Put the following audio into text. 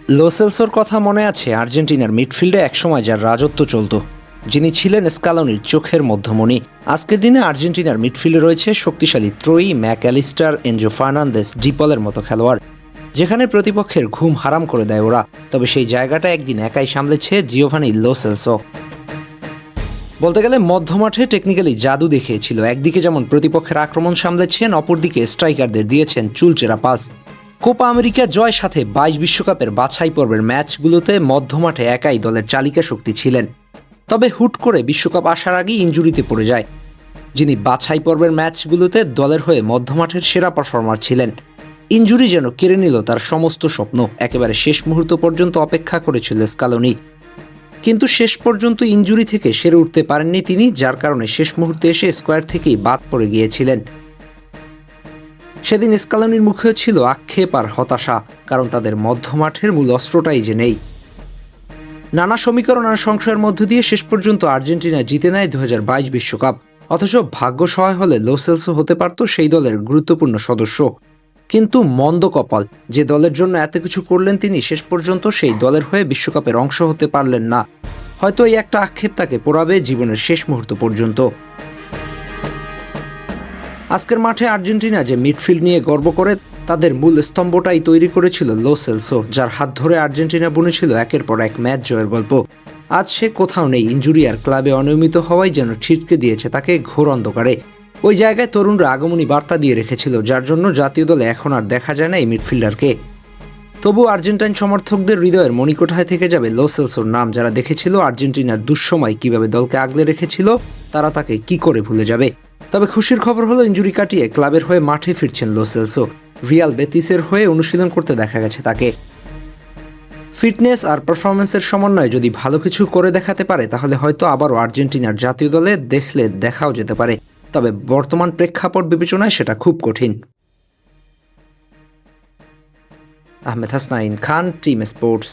লো সেলসোর কথা মনে আছে? আর্জেন্টিনার মিডফিল্ডে একসময় যার রাজত্ব চলত, যিনি ছিলেন স্কালোনির চোখের মধ্যমণি। আজকের দিনে আর্জেন্টিনার মিডফিল্ডে রয়েছে শক্তিশালী ত্রয়ী ম্যাকঅ্যালিস্টার, এনজো ফার্নান্দেস, ডিপলের মতো খেলোয়াড়, যেখানে প্রতিপক্ষের ঘুম হারাম করে দেয় ওরা। তবে সেই জায়গাটা একদিন একাই সামলেছে জিওভানি লো সেলসো। বলতে গেলে মধ্যমাঠে টেকনিক্যালি জাদু দেখিয়েছিল। একদিকে যেমন প্রতিপক্ষের আক্রমণ সামলেছেন, অপরদিকে স্ট্রাইকারদের দিয়েছেন চুলচেরা পাস। কোপা আমেরিকা জয় সাথে 22 বিশ্বকাপের বাছাই পর্বের ম্যাচগুলোতে মধ্যমাঠে একাই দলের চালিকা শক্তি ছিলেন। তবে হুট করে বিশ্বকাপ আসার আগেই ইনজুরিতে পড়ে যায় যিনি বাছাই পর্বের ম্যাচগুলোতে দলের হয়ে মধ্যমাঠের সেরা পারফর্মার ছিলেন। ইনজুরি যেন কেড়ে নিল তার সমস্ত স্বপ্ন। একেবারে শেষ মুহূর্ত পর্যন্ত অপেক্ষা করেছিল স্কালোনি, কিন্তু শেষ পর্যন্ত ইনজুরি থেকে সেরে উঠতে পারেননি তিনি, যার কারণে শেষ মুহূর্তে এসে স্কোয়াড থেকেই বাদ পড়ে গিয়েছিলেন। সেদিন স্কালোনির মুখেও ছিল আক্ষেপ আর হতাশা, কারণ তাদের মধ্যমাঠের মূল অস্ত্রটাই যে নেই। নানা সমীকরণ আর সংশয়ের মধ্য দিয়ে শেষ পর্যন্ত আর্জেন্টিনা জিতে নেয় 2022 বিশ্বকাপ। অথচ ভাগ্য সহায় হলে লো সেলসো হতে পারত সেই দলের গুরুত্বপূর্ণ সদস্য। কিন্তু মন্দ কপাল, যে দলের জন্য এত কিছু করলেন তিনি শেষ পর্যন্ত সেই দলের হয়ে বিশ্বকাপের অংশ হতে পারলেন না। হয়তো এই একটা আক্ষেপ তাকে পোড়াবে জীবনের শেষ মুহূর্ত পর্যন্ত। আজকের মাঠে আর্জেন্টিনা যে মিডফিল্ড নিয়ে গর্ব করে, তাদের মূল স্তম্ভটাই তৈরি করেছিল লো সেলসো, যার হাত ধরে আর্জেন্টিনা বুনেছিল একের পর এক ম্যাচ জয়ের গল্প। আজ সে কোথাও নেই। ইনজুরি আর ক্লাবে অনিয়মিত হওয়াই যেন ছিটকে দিয়েছে তাকে ঘোর অন্ধকারে। ওই জায়গায় তরুণরা আগমনী বার্তা দিয়ে রেখেছিল, যার জন্য জাতীয় দলে এখন আর দেখা যায় না এই মিডফিল্ডারকে। তবু আর্জেন্টাইন সমর্থকদের হৃদয়ের মণিকোঠায় থেকে যাবে লো সেলসোর নাম। যারা দেখেছিল আর্জেন্টিনার দুঃসময় কিভাবে দলকে আগলে রেখেছিল, তারা তাকে কি করে ভুলে যাবে। তবে খুশির খবর হলো, ইনজুরি কাটিয়ে ক্লাবের হয়ে মাঠে ফিরছেন লো সেলসো। রিয়াল বেতিসের হয়ে অনুশীলন করতে দেখা গেছে তাকে। ফিটনেস আর পারফরমেন্সের সমন্বয়ে যদি ভালো কিছু করে দেখাতে পারে, তাহলে হয়তো আবারও আর্জেন্টিনার জাতীয় দলে দেখাও যেতে পারে। তবে বর্তমান প্রেক্ষাপট বিবেচনায় সেটা খুব কঠিন। আহমেদ হাসনাইন খান, টিম স্পোর্টস।